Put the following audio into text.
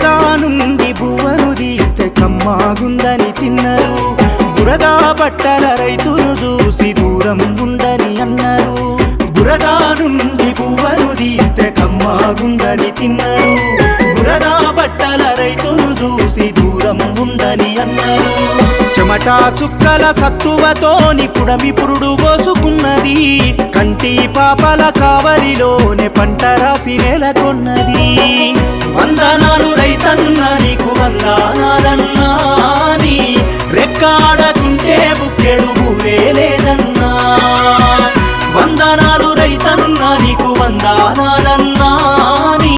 బురదా నుండి బువ్వను తీస్తే కమ్మాగుందని తిన్నారు. బురదా బట్టల రైతును చూసి దూరం ఉందని అన్నారు. బురదా నుండి బువ్వను తీస్తే కమ్మాగుందని తిన్నారు. బురదా బట్టల రైతును చూసి దూరం ఉందని అన్నారు. చెమటా చుక్కల సత్తువతోని పుడమి పురుడు పోసుకున్నది. కంటి పాపల కావలిలోనే పంట రాసి నెలకొన్నది. వందనాలు రైతన్న నీకు వందనాలన్నా, నీ రెక్కాడకుంటే బుక్కెడు భూవే లేదన్నా. వందనాలు రైతన్న నీకు వందనాలన్నా,